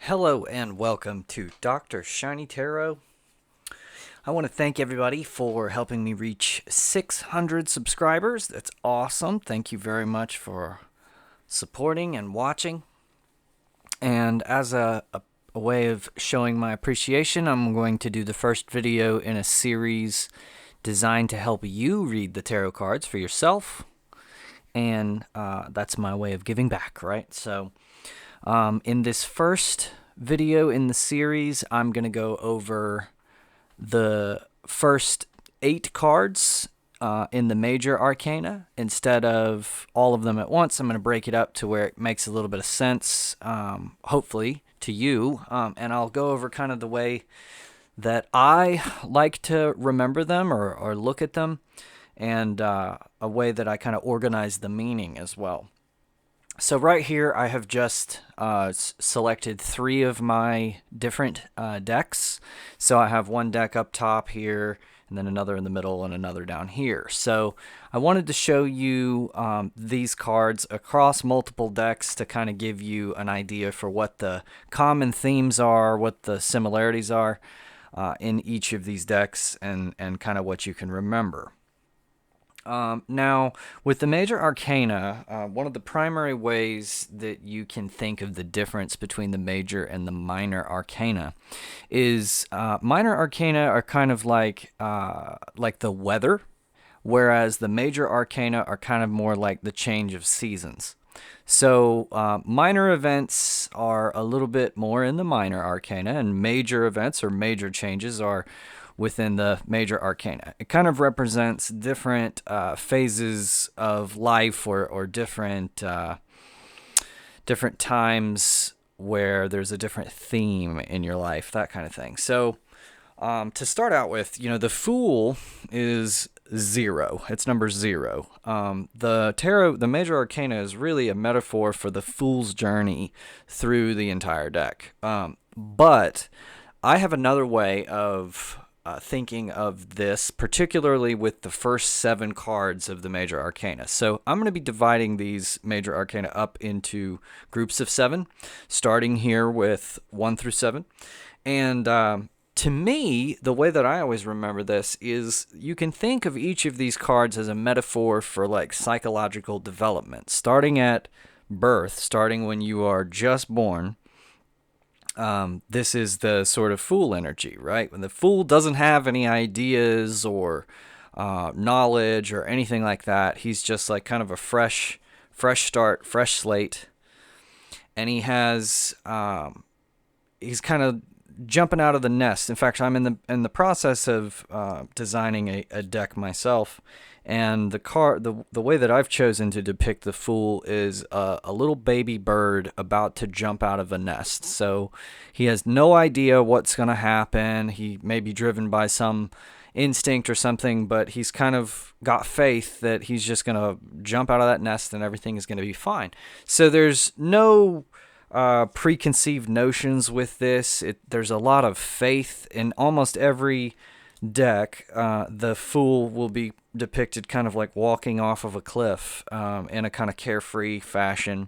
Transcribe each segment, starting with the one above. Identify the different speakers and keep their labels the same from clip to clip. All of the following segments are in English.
Speaker 1: Hello and welcome to Dr. Shiny Tarot. I want to thank everybody for helping me reach 600 subscribers. That's awesome. Thank you very much for supporting and watching. And as a way of showing my appreciation, I'm going to do the first video in a series designed to help you read the tarot cards for yourself. And that's my way of giving back, right? So in this first video in the series, I'm going to go over the first 8 cards in the major arcana. Instead of all of them at once, I'm going to break it up to where it makes a little bit of sense, hopefully, to you. And I'll go over kind of the way that I like to remember them or look at them, and a way that I kind of organize the meaning as well. So right here, I have just selected 3 of my different decks. So I have one deck up top here, and then another in the middle, and another down here. So I wanted to show you these cards across multiple decks to kind of give you an idea for what the common themes are, what the similarities are in each of these decks, and kind of what you can remember. Now, with the major arcana, one of the primary ways that you can think of the difference between the major and the minor arcana is minor arcana are kind of like the weather, whereas the major arcana are kind of more like the change of seasons. So minor events are a little bit more in the minor arcana, and major events or major changes are within the major arcana. It kind of represents different phases of life, or different times where there's a different theme in your life, that kind of thing. So to start out with, the Fool is 0. It's number 0. The major arcana is really a metaphor for the Fool's journey through the entire deck. But I have another way of thinking of this, particularly with the first 7 cards of the major arcana. So I'm going to be dividing these major arcana up into groups of 7, starting here with 1 through 7. And to me, the way that I always remember this is you can think of each of these cards as a metaphor for like psychological development, starting at birth, starting when you are just born. This is the sort of Fool energy, right? When the Fool doesn't have any ideas or knowledge or anything like that, he's just like kind of a fresh start, fresh slate, and he's kind of jumping out of the nest. In fact, I'm in the process of designing a deck myself. And the way that I've chosen to depict the Fool is a little baby bird about to jump out of a nest. So he has no idea what's going to happen. He may be driven by some instinct or something, but he's kind of got faith that he's just going to jump out of that nest and everything is going to be fine. So there's no preconceived notions with this. There's a lot of faith in almost every deck. The Fool will be depicted kind of like walking off of a cliff in a kind of carefree fashion,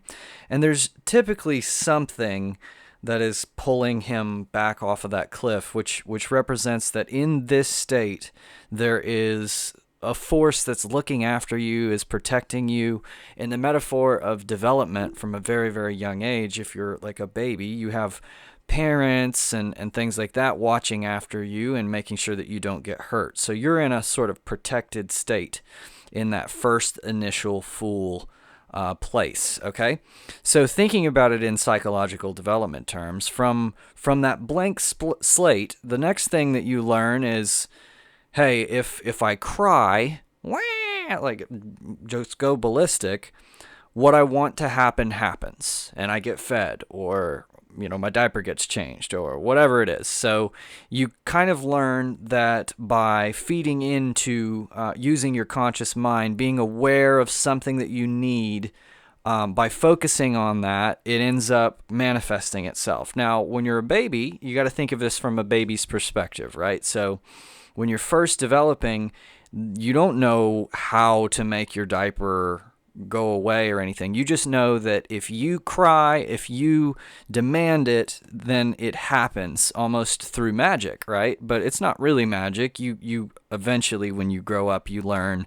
Speaker 1: and there's typically something that is pulling him back off of that cliff, which represents that in this state there is a force that's looking after you, is protecting you. In the metaphor of development from a very, very young age, if you're like a baby, you have parents and things like that watching after you and making sure that you don't get hurt. So you're in a sort of protected state in that first initial Fool place, okay? So thinking about it in psychological development terms, from that blank slate, the next thing that you learn is, hey, if I cry, wah, like just go ballistic, what I want to happen happens, and I get fed, or my diaper gets changed, or whatever it is. So you kind of learn that by feeding into using your conscious mind, being aware of something that you need, by focusing on that, it ends up manifesting itself. Now, when you're a baby, you got to think of this from a baby's perspective, right? So when you're first developing, you don't know how to make your diaper go away or anything. You just know that if you cry, if you demand it, then it happens almost through magic, right? But it's not really magic. You eventually, when you grow up, you learn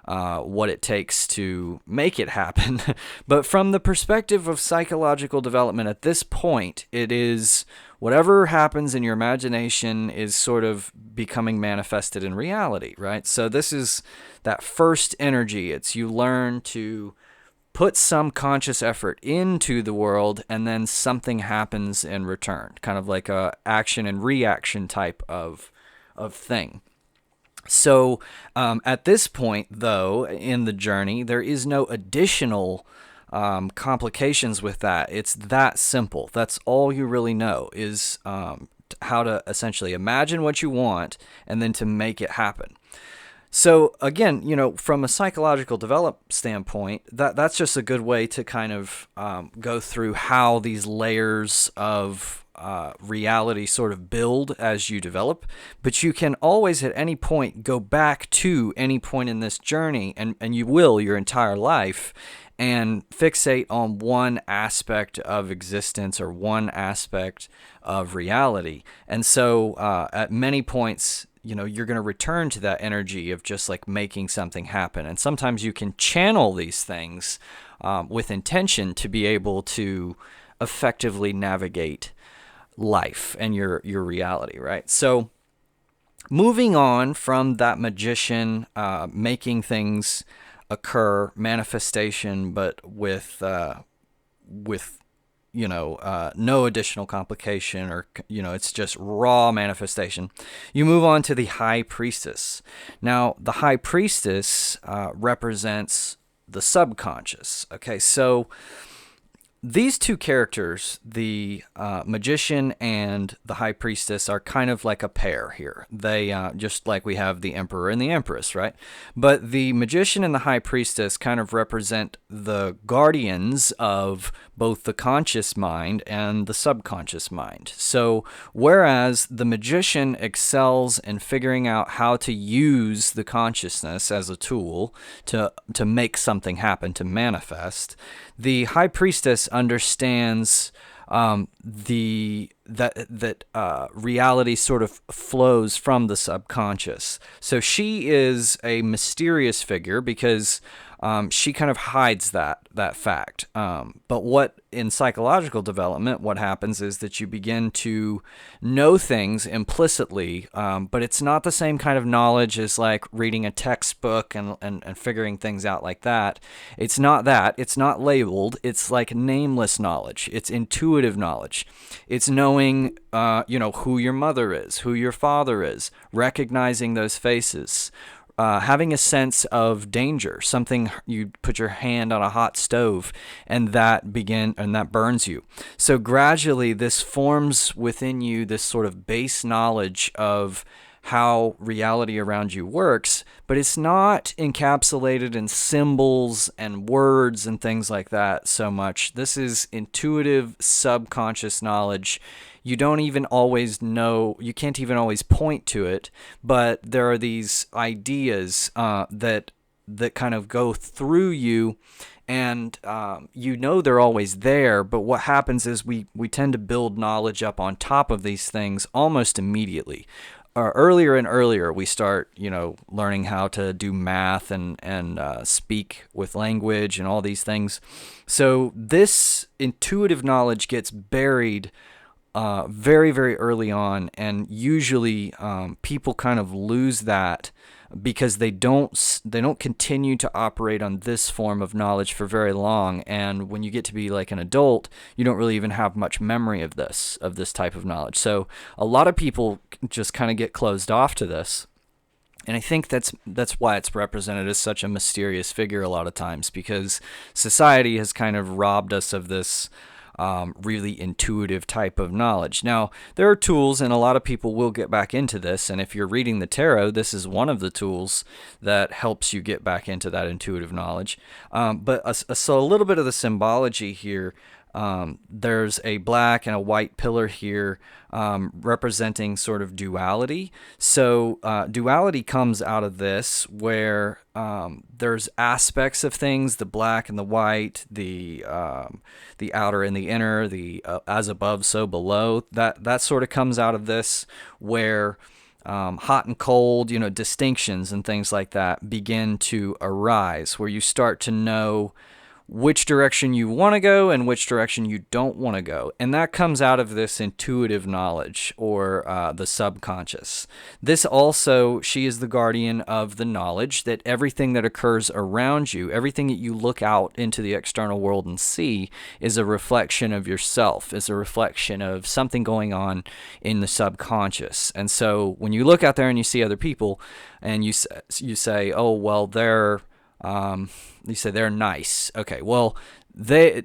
Speaker 1: what it takes to make it happen. But from the perspective of psychological development at this point, it is whatever happens in your imagination is sort of becoming manifested in reality, right? So this is that first energy. It's you learn to put some conscious effort into the world, and then something happens in return, kind of like a action and reaction type of thing. So at this point, though, in the journey, there is no additional complications with that. It's that simple. That's all you really know is how to essentially imagine what you want and then to make it happen. So again, you know, from a psychological development standpoint, that's just a good way to kind of go through how these layers of reality sort of build as you develop. But you can always at any point go back to any point in this journey, and you will your entire life, and fixate on one aspect of existence or one aspect of reality. And so at many points, you know, you're going to return to that energy of just like making something happen. And sometimes you can channel these things with intention to be able to effectively navigate life and your reality, right? So moving on from that magician making things occur, manifestation, but with you know, no additional complication, or, you know, it's just raw manifestation. You move on to the High Priestess. Now, the High Priestess represents the subconscious. Okay, so these two characters, the magician and the High Priestess, are kind of like a pair here. They just like we have the Emperor and the Empress, right? But the magician and the High Priestess kind of represent the guardians of both the conscious mind and the subconscious mind. So whereas the magician excels in figuring out how to use the consciousness as a tool to make something happen, to manifest, the High Priestess understands that reality sort of flows from the subconscious. So she is a mysterious figure because she kind of hides that fact. But what in psychological development, what happens is that you begin to know things implicitly, but it's not the same kind of knowledge as like reading a textbook and figuring things out like that. It's not that. It's not labeled. It's like nameless knowledge. It's intuitive knowledge. It's knowing, who your mother is, who your father is, recognizing those faces. Having a sense of danger, something you put your hand on a hot stove and that burns you. So gradually this forms within you this sort of base knowledge of how reality around you works, but it's not encapsulated in symbols and words and things like that so much. This is intuitive subconscious knowledge. You don't even always know, you can't even always point to it, but there are these ideas that kind of go through you, and they're always there, but what happens is we tend to build knowledge up on top of these things almost immediately. Earlier and earlier, we start, learning how to do math and speak with language and all these things. So this intuitive knowledge gets buried very, very early on, and usually people kind of lose that because they don't continue to operate on this form of knowledge for very long. And when you get to be like an adult, you don't really even have much memory of this type of knowledge. So a lot of people just kind of get closed off to this. And I think that's why it's represented as such a mysterious figure a lot of times, because society has kind of robbed us of this really intuitive type of knowledge. Now, there are tools, and a lot of people will get back into this, and if you're reading the tarot, this is one of the tools that helps you get back into that intuitive knowledge. So a little bit of the symbology here. There's a black and a white pillar here representing sort of duality. So duality comes out of this, where there's aspects of things, the black and the white, the outer and the inner, the as above, so below. That sort of comes out of this, where hot and cold, distinctions and things like that begin to arise, where you start to know which direction you want to go and which direction you don't want to go. And that comes out of this intuitive knowledge, or the subconscious. This also, she is the guardian of the knowledge that everything that occurs around you, everything that you look out into the external world and see, is a reflection of yourself, is a reflection of something going on in the subconscious. And so when you look out there and you see other people, and you say, oh, well, you say they're nice. Okay, well, they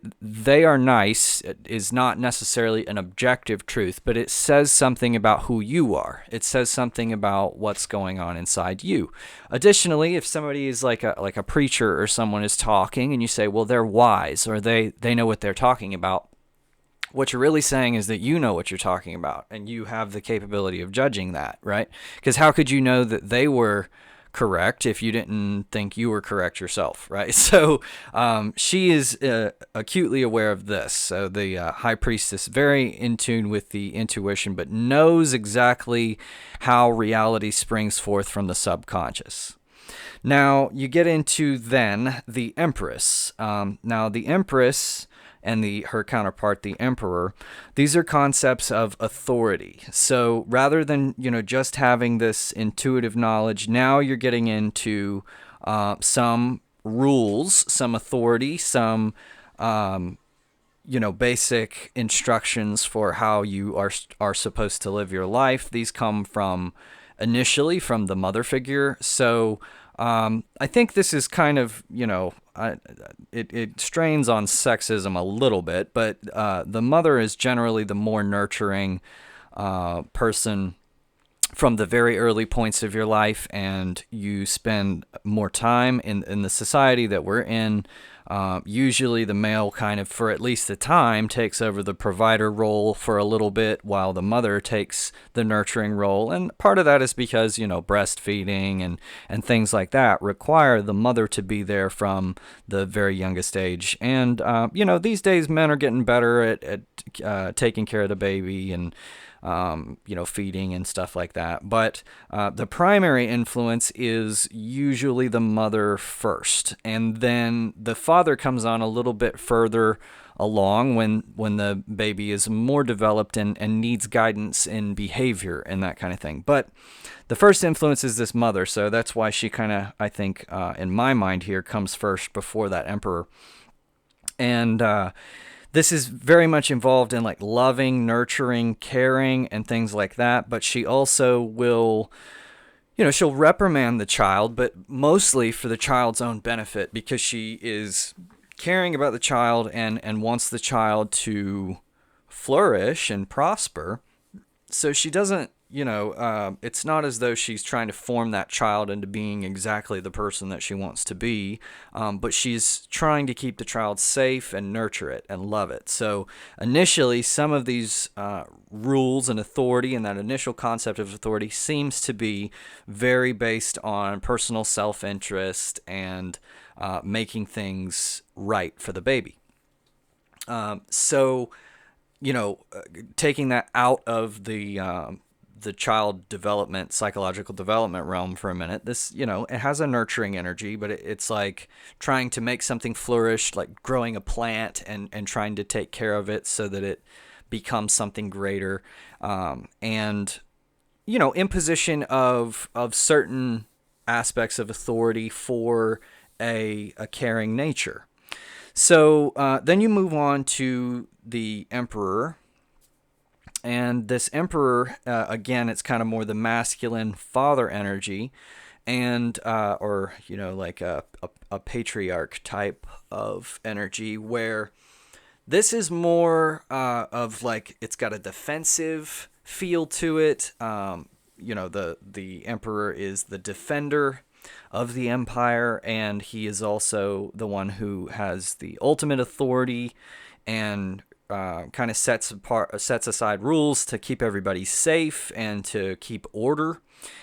Speaker 1: are nice is not necessarily an objective truth, but it says something about who you are. It says something about what's going on inside you. Additionally, if somebody is like a preacher, or someone is talking, and you say, well, they're wise, or they know what they're talking about, what you're really saying is that you know what you're talking about, and you have the capability of judging that, right? Because how could you know that they were correct if you didn't think you were correct yourself, right? So she is acutely aware of this. So the High Priestess, very in tune with the intuition, but knows exactly how reality springs forth from the subconscious. Now you get into then the Empress. Now the Empress and her counterpart, the Emperor, these are concepts of authority. So rather than just having this intuitive knowledge, now you're getting into some rules, some authority, some basic instructions for how you are supposed to live your life. These come initially from the mother figure. So I think this is kind of, it strains on sexism a little bit, but the mother is generally the more nurturing person from the very early points of your life, and you spend more time in the society that we're in. Usually the male kind of, for at least a time, takes over the provider role for a little bit, while the mother takes the nurturing role. And part of that is because, breastfeeding and things like that require the mother to be there from the very youngest age. And, these days men are getting better at taking care of the baby and feeding and stuff like that. But the primary influence is usually the mother first, and then the father comes on a little bit further along when the baby is more developed and needs guidance in behavior and that kind of thing. But the first influence is this mother, so that's why she kind of, I think, in my mind here, comes first before that Emperor. And this is very much involved in like loving, nurturing, caring, and things like that. But she also will, she'll reprimand the child, but mostly for the child's own benefit, because she is caring about the child and wants the child to flourish and prosper. So she doesn't, it's not as though she's trying to form that child into being exactly the person that she wants to be, but she's trying to keep the child safe and nurture it and love it. So initially, some of these rules and authority, and that initial concept of authority, seems to be very based on personal self-interest and making things right for the baby. Taking that out of the child development, psychological development realm for a minute, this, it has a nurturing energy, but it's like trying to make something flourish, like growing a plant and trying to take care of it so that it becomes something greater. And imposition of certain aspects of authority for a caring nature. So then you move on to the Emperor. And this Emperor, again, it's kind of more the masculine father energy, and like a patriarch type of energy, where this is more of like, it's got a defensive feel to it. The Emperor is the defender of the empire, and he is also the one who has the ultimate authority and kind of sets aside rules to keep everybody safe and to keep order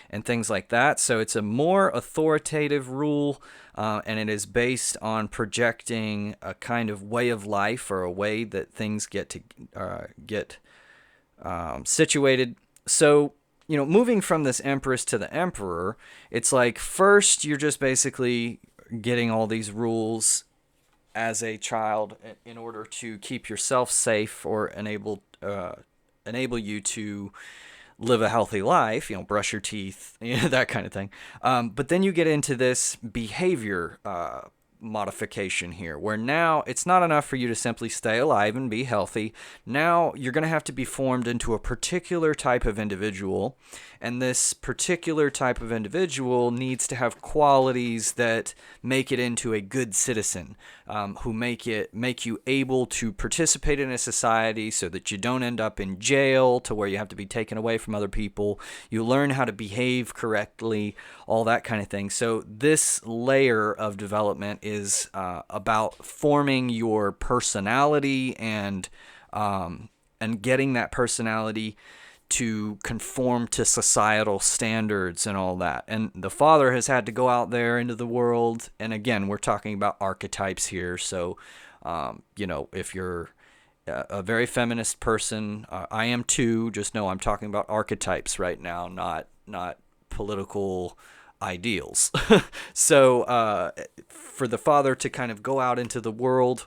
Speaker 1: and things like that. So it's a more authoritative rule, and it is based on projecting a kind of way of life, or a way that things get situated. So, moving from this Empress to the Emperor, it's like first you're just basically getting all these rules as a child in order to keep yourself safe, or enable you to live a healthy life, brush your teeth, that kind of thing. But then you get into this behavior modification here, where now it's not enough for you to simply stay alive and be healthy. Now you're going to have to be formed into a particular type of individual, and this particular type of individual needs to have qualities that make it into a good citizen, who make you able to participate in a society, so that you don't end up in jail to where you have to be taken away from other people. You learn how to behave correctly, all that kind of thing. So this layer of development is about forming your personality, and getting that personality to conform to societal standards and all that. And the father has had to go out there into the world. And again, we're talking about archetypes here. So, if you're a very feminist person, I am too. Just know I'm talking about archetypes right now, not political ideals. So, for the father to kind of go out into the world,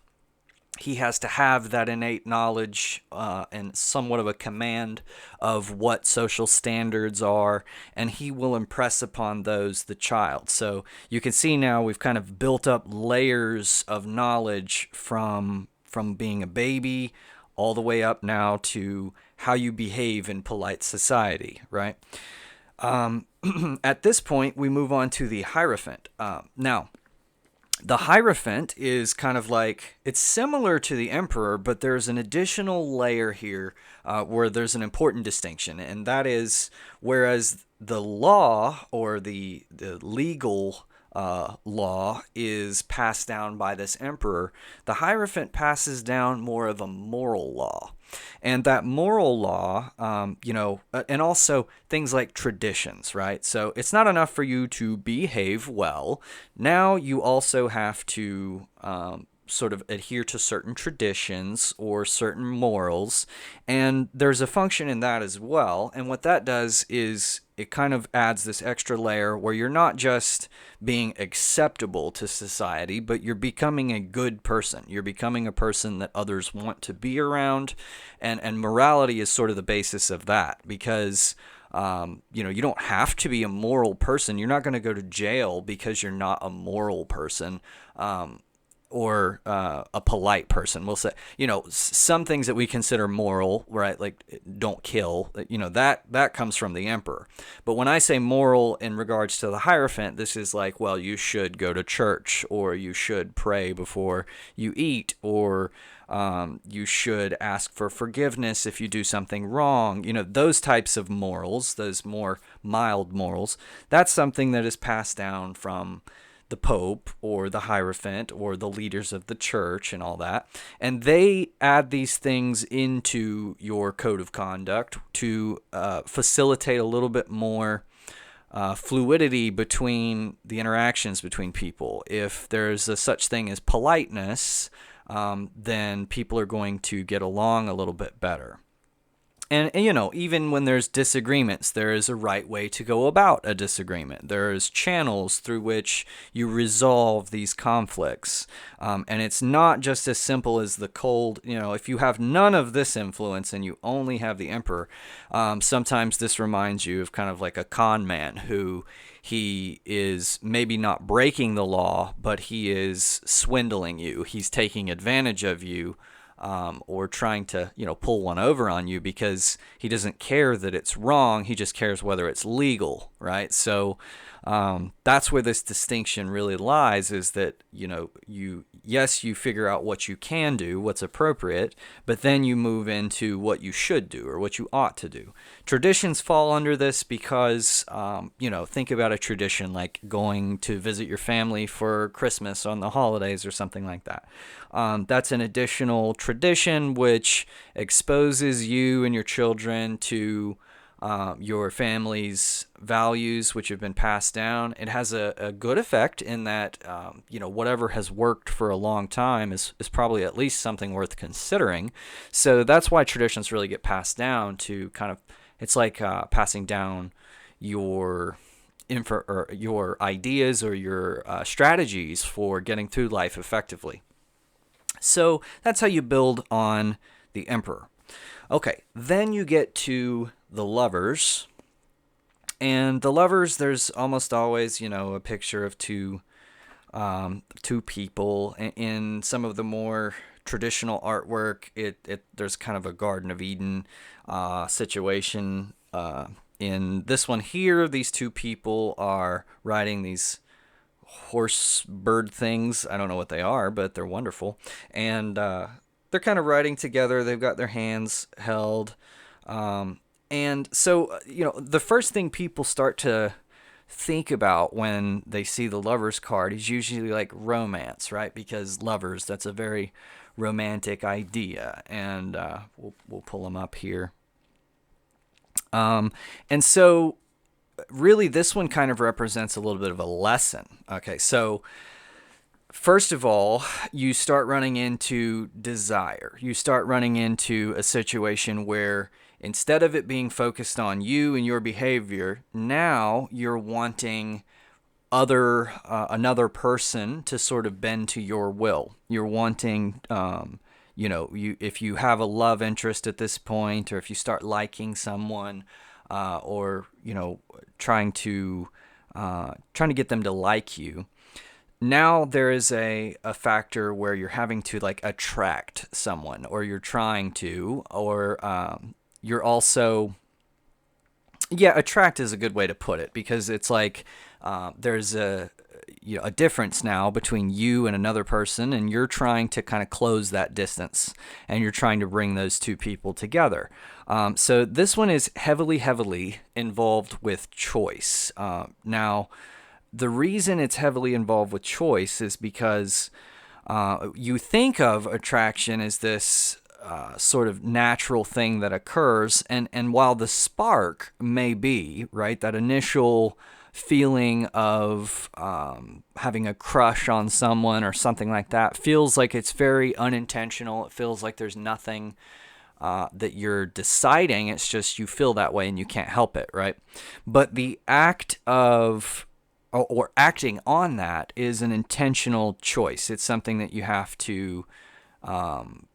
Speaker 1: he has to have that innate knowledge and somewhat of a command of what social standards are, and he will impress upon those the child. So you can see now we've kind of built up layers of knowledge from being a baby all the way up now to how you behave in polite society, right? At this point, we move on to the Hierophant. Now, the Hierophant is kind of like, it's similar to the Emperor, but there's an additional layer here where there's an important distinction, and that is, whereas the law, or the legal law, is passed down by this Emperor, the Hierophant passes down more of a moral law. And that moral law, and also things like traditions, right? So it's not enough for you to behave well. Now you also have to sort of adhere to certain traditions or certain morals. And there's a function in that as well. And what that does is it kind of adds this extra layer where you're not just being acceptable to society, but you're becoming a good person. You're becoming a person that others want to be around. And morality is sort of the basis of that, because you don't have to be a moral person. You're not going to go to jail because you're not a moral person. Or a polite person. We'll say, some things that we consider moral, right? Like don't kill, that comes from the Emperor. But when I say moral in regards to the Hierophant, this is like, well, you should go to church, or you should pray before you eat, or you should ask for forgiveness if you do something wrong. Those types of morals, those more mild morals, that's something that is passed down from the Pope or the Hierophant or the leaders of the church and all that. And they add these things into your code of conduct to facilitate a little bit more fluidity between the interactions between people. If there's a such thing as politeness, then people are going to get along a little bit better. And even when there's disagreements, there is a right way to go about a disagreement. There's channels through which you resolve these conflicts. And it's not just as simple as the cold, if you have none of this influence and you only have the Emperor, sometimes this reminds you of kind of like a con man who he is maybe not breaking the law, but he is swindling you. He's taking advantage of you. Or trying to, pull one over on you because he doesn't care that it's wrong. He just cares whether it's legal, right? So that's where this distinction really lies, is that, you figure out what you can do, what's appropriate, but then you move into what you should do or what you ought to do. Traditions fall under this because, think about a tradition like going to visit your family for Christmas on the holidays or something like that. That's an additional tradition tradition, which exposes you and your children to your family's values, which have been passed down. It has a good effect in that, whatever has worked for a long time is probably at least something worth considering. So that's why traditions really get passed down to kind of, it's like passing down your your ideas or your strategies for getting through life effectively. So that's how you build on the Emperor. Okay, then you get to the Lovers. And the Lovers, there's almost always, a picture of two people. In some of the more traditional artwork, there's kind of a Garden of Eden situation. In this one here, these two people are riding these horse bird things. I don't know what they are, but they're wonderful. And they're kind of riding together. They've got their hands held. And so, the first thing people start to think about when they see the Lovers card is usually like romance, right? Because lovers, that's a very romantic idea. And we'll pull them up here. And so really this one kind of represents a little bit of a lesson. Okay, so first of all, you start running into desire. You start running into a situation where instead of it being focused on you and your behavior, now you're wanting another person to sort of bend to your will. You're wanting, if you have a love interest at this point, or if you start liking someone, or trying to get them to like you. Now there is a factor where you're having to like attract someone, or you're trying to, or you're also, attract is a good way to put it, because it's like there's a difference now between you and another person, and you're trying to kind of close that distance, and you're trying to bring those two people together. So this one is heavily involved with choice. Now, the reason it's heavily involved with choice is because you think of attraction as this sort of natural thing that occurs, and while the spark may be, right, that initial feeling of having a crush on someone or something like that feels like it's very unintentional. It feels like there's nothing that you're deciding. It's just you feel that way and you can't help it, right? But the act of or acting on that is an intentional choice. It's something that you have to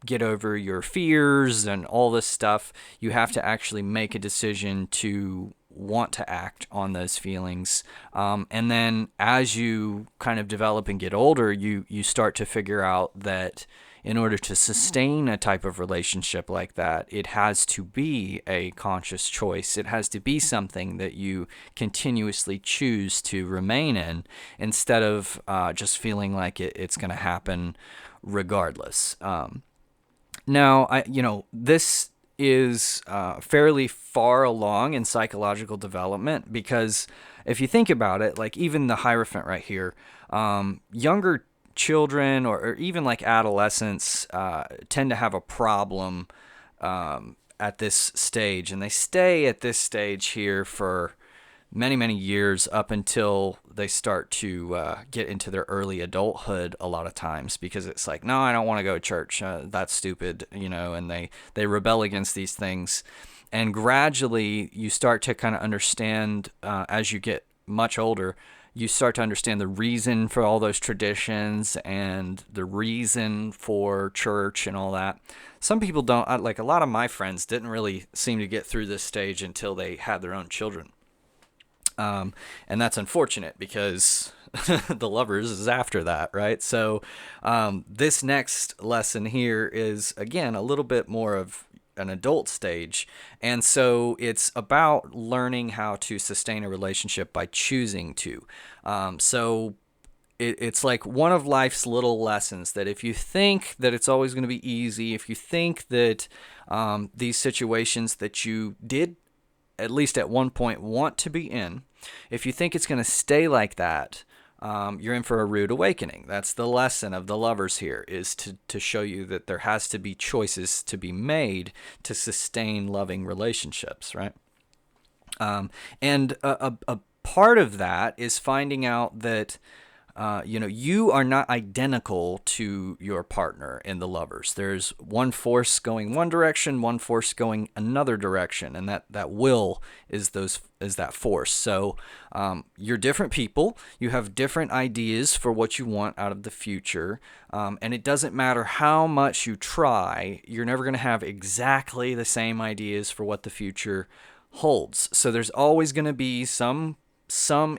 Speaker 1: get over your fears and all this stuff. You have to actually make a decision to want to act on those feelings. And then as you kind of develop and get older, you start to figure out that in order to sustain a type of relationship like that, it has to be a conscious choice. It has to be something that you continuously choose to remain in, instead of just feeling like it's going to happen regardless. Now, this is fairly far along in psychological development, because if you think about it, like even the Hierophant right here, younger children or even like adolescents tend to have a problem at this stage, and they stay at this stage here for many years up until they start to get into their early adulthood a lot of times, because it's like, no, I don't want to go to church, that's stupid, and they rebel against these things. And gradually you start to kind of understand, as you get much older, you start to understand the reason for all those traditions and the reason for church and all that. Some people don't, like a lot of my friends didn't really seem to get through this stage until they had their own children. And that's unfortunate, because the Lovers is after that, right? So this next lesson here is, again, a little bit more of an adult stage. And so it's about learning how to sustain a relationship by choosing to. So it's like one of life's little lessons, that if you think that it's always going to be easy, if you think that these situations that you did at least at one point want to be in, if you think it's going to stay like that, you're in for a rude awakening. That's the lesson of the Lovers here, is to show you that there has to be choices to be made to sustain loving relationships, right? And a part of that is finding out that you are not identical to your partner in the Lovers. There's one force going one direction, one force going another direction, and that will is that force. So you're different people. You have different ideas for what you want out of the future, and it doesn't matter how much you try. You're never going to have exactly the same ideas for what the future holds. So there's always going to be some,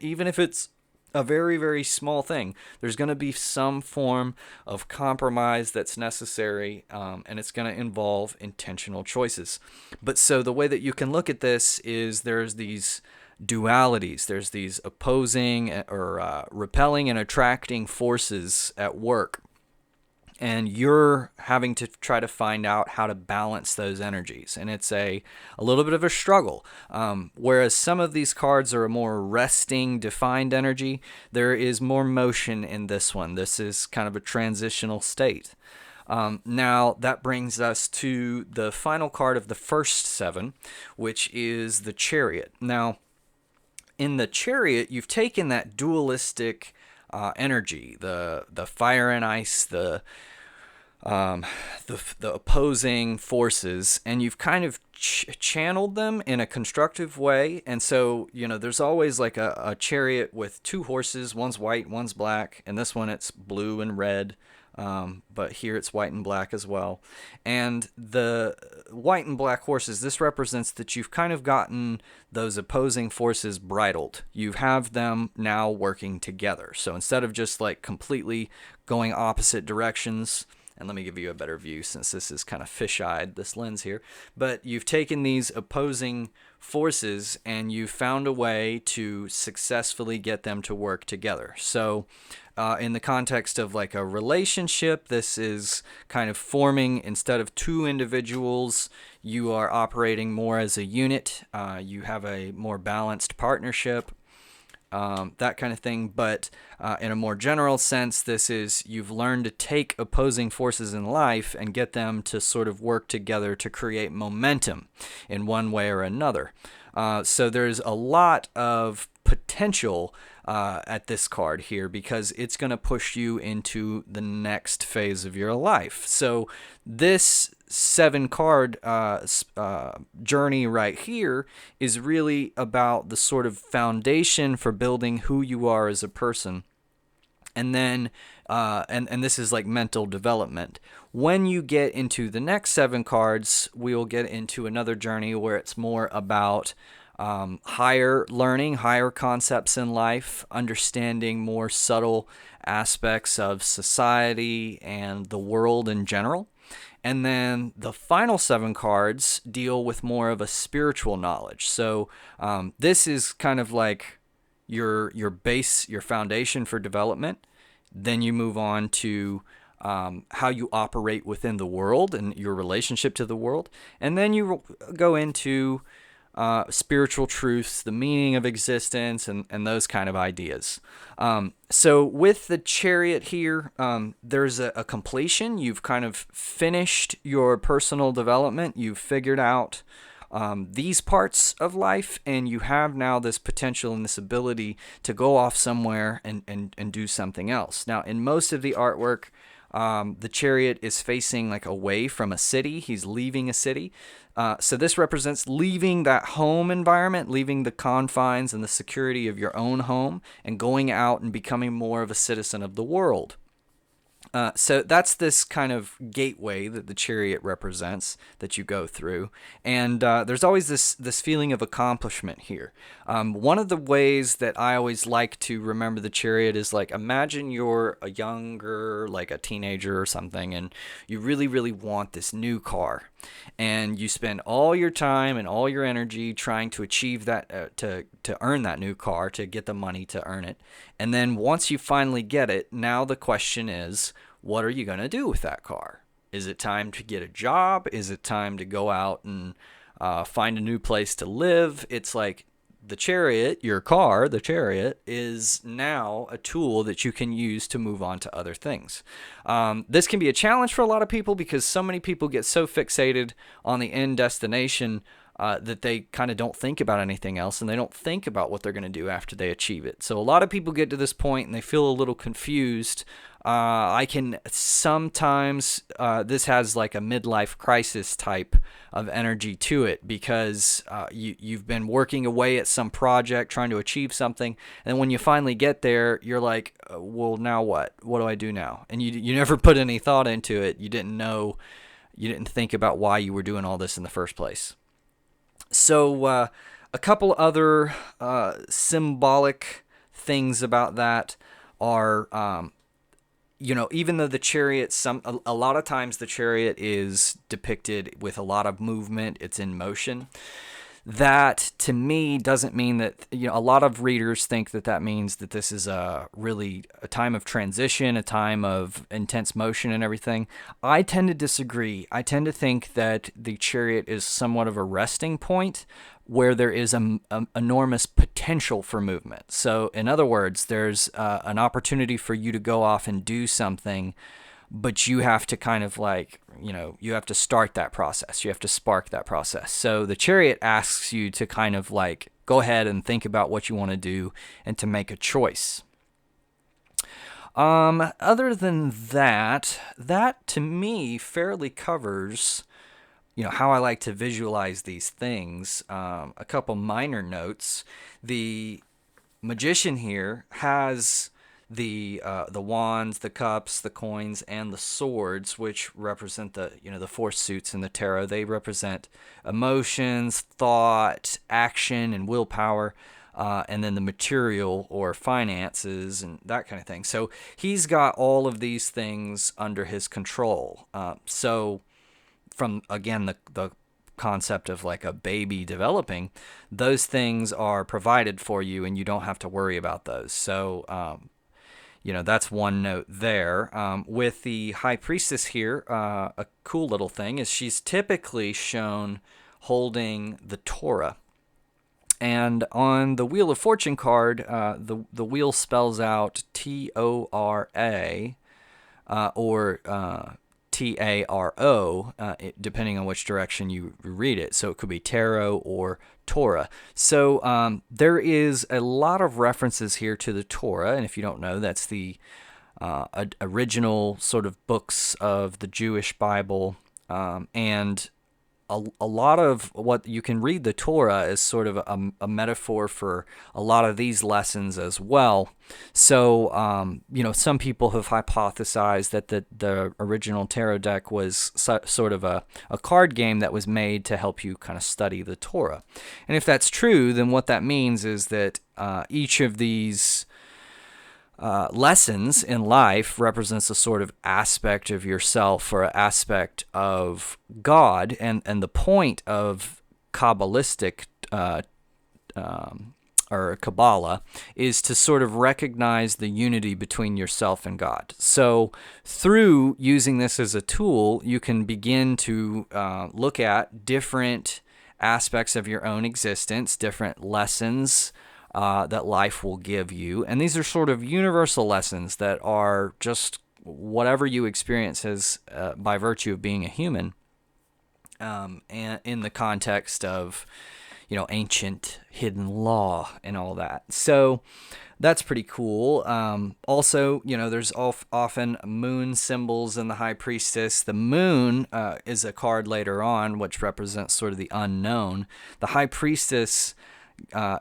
Speaker 1: even if it's a very, very small thing, there's going to be some form of compromise that's necessary, and it's going to involve intentional choices. But so the way that you can look at this is there's these dualities, there's these opposing or repelling and attracting forces at work. And you're having to try to find out how to balance those energies. And it's a little bit of a struggle. Whereas some of these cards are a more resting, defined energy, there is more motion in this one. This is kind of a transitional state. Now, that brings us to the final card of the first 7, which is the Chariot. Now, in the Chariot, you've taken that dualistic energy, the fire and ice, the opposing forces, and you've kind of channeled them in a constructive way. And so, there's always like a chariot with 2 horses. One's white, one's black, and this one it's blue and red. But here it's white and black as well. And the white and black horses, this represents that you've kind of gotten those opposing forces bridled. You have them now working together. So instead of just like completely going opposite directions, and let me give you a better view since this is kind of fish-eyed, this lens here, but you've taken these opposing forces and you've found a way to successfully get them to work together. So in the context of like a relationship, this is kind of forming, instead of 2 individuals, you are operating more as a unit. You have a more balanced partnership, that kind of thing. But in a more general sense, this is you've learned to take opposing forces in life and get them to sort of work together to create momentum in one way or another. So there's a lot of potential at this card here, because it's going to push you into the next phase of your life. So this 7 card journey right here is really about the sort of foundation for building who you are as a person. And then, and this is like mental development. When you get into the next 7 cards, we will get into another journey where it's more about higher learning, higher concepts in life, understanding more subtle aspects of society and the world in general. And then the final 7 cards deal with more of a spiritual knowledge. So this is kind of like your base, your foundation for development. Then you move on to how you operate within the world and your relationship to the world. And then you go into spiritual truths, the meaning of existence, and those kind of ideas. So with the Chariot here, there's a completion. You've kind of finished your personal development. You've figured out these parts of life, and you have now this potential and this ability to go off somewhere and do something else. Now, in most of the artwork, the Chariot is facing like away from a city. He's leaving a city. So this represents leaving that home environment, leaving the confines and the security of your own home, and going out and becoming more of a citizen of the world. So that's this kind of gateway that the Chariot represents that you go through. And there's always this feeling of accomplishment here. One of the ways that I always like to remember the Chariot is like, imagine you're a younger, like a teenager or something, and you really, really want this new car. And you spend all your time and all your energy trying to achieve that, to earn that new car, to get the money to earn it. And then once you finally get it, now the question is, what are you going to do with that car? Is it time to get a job? Is it time to go out and find a new place to live? It's like the chariot, your car, the chariot, is now a tool that you can use to move on to other things. This can be a challenge for a lot of people because so many people get so fixated on the end destination that they kind of don't think about anything else, and they don't think about what they're going to do after they achieve it. So a lot of people get to this point and they feel a little confused. I can sometimes, this has like a midlife crisis type of energy to it because you've been working away at some project trying to achieve something, and when you finally get there, you're like, well, now what? What do I do now? And you never put any thought into it. You didn't know, you didn't think about why you were doing all this in the first place. So a couple other symbolic things about that are, even though the chariot, a lot of times the chariot is depicted with a lot of movement, it's in motion. That to me doesn't mean that, a lot of readers think that means that this is really a time of transition, a time of intense motion and everything. I tend to disagree. I tend to think that the chariot is somewhat of a resting point where there is enormous potential for movement. So in other words, there's an opportunity for you to go off and do something, but you have to kind of you have to start that process. You have to spark that process. So the chariot asks you to kind of go ahead and think about what you want to do and to make a choice. Other than that to me fairly covers, how I like to visualize these things. A couple minor notes. The magician here has the wands, the cups, the coins, and the swords, which represent the four suits in the tarot. They represent emotions, thought, action, and willpower, and then the material or finances and that kind of thing. So he's got all of these things under his control. So from, again, the concept of like a baby developing, those things are provided for you and you don't have to worry about those. So that's one note there. With the High Priestess here, a cool little thing is she's typically shown holding the Torah. And on the Wheel of Fortune card, the wheel spells out T-O-R-A or T-A-R-O, depending on which direction you read it. So it could be tarot or Torah. So there is a lot of references here to the Torah, and if you don't know, that's the original sort of books of the Jewish Bible, and a lot of what you can read the Torah is sort of a metaphor for a lot of these lessons as well. So, some people have hypothesized that the original tarot deck was sort of a card game that was made to help you kind of study the Torah. And if that's true, then what that means is that each of these lessons in life represents a sort of aspect of yourself or an aspect of God, and the point of Kabbalistic or Kabbalah is to sort of recognize the unity between yourself and God. So through using this as a tool, you can begin to look at different aspects of your own existence, different lessons that life will give you. And these are sort of universal lessons that are just whatever you experience as by virtue of being a human, and in the context of, ancient hidden law and all that. So that's pretty cool. Also, there's often moon symbols in the High Priestess. The moon is a card later on, which represents sort of the unknown. The High Priestess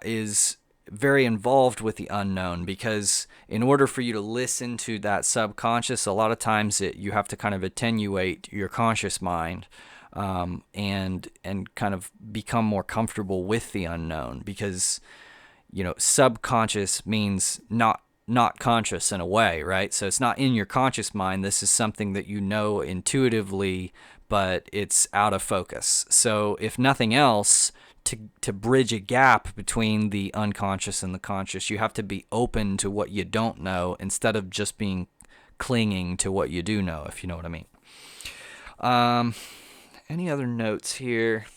Speaker 1: is very involved with the unknown, because in order for you to listen to that subconscious, a lot of times you have to kind of attenuate your conscious mind, and kind of become more comfortable with the unknown, because subconscious means not conscious in a way, right? So it's not in your conscious mind. This is something that you know intuitively, but it's out of focus. So if nothing else, to bridge a gap between the unconscious and the conscious, you have to be open to what you don't know instead of just being clinging to what you do know, if you know what I mean. Any other notes here?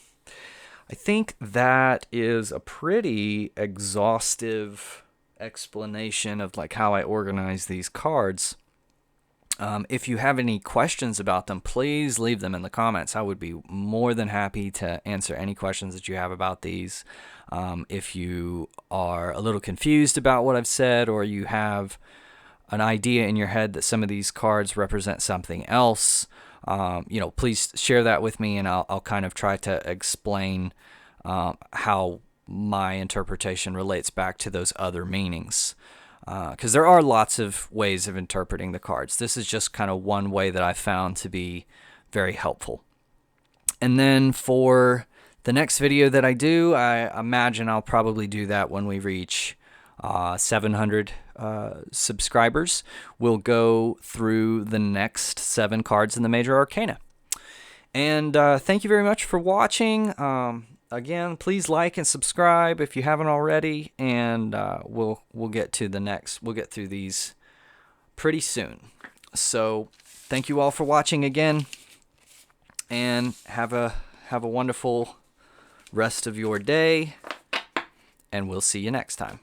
Speaker 1: I think that is a pretty exhaustive explanation of like how I organize these cards. If you have any questions about them, please leave them in the comments. I would be more than happy to answer any questions that you have about these. If you are a little confused about what I've said, or you have an idea in your head that some of these cards represent something else, please share that with me, and I'll kind of try to explain how my interpretation relates back to those other meanings. Because there are lots of ways of interpreting the cards. This is just kind of one way that I found to be very helpful. And then for the next video that I do, I imagine I'll probably do that when we reach 700 subscribers. We'll go through the next 7 cards in the Major Arcana. And thank you very much for watching. Again, please like and subscribe if you haven't already, and we'll get to the next. We'll get through these pretty soon. So thank you all for watching again, and have a wonderful rest of your day, and we'll see you next time.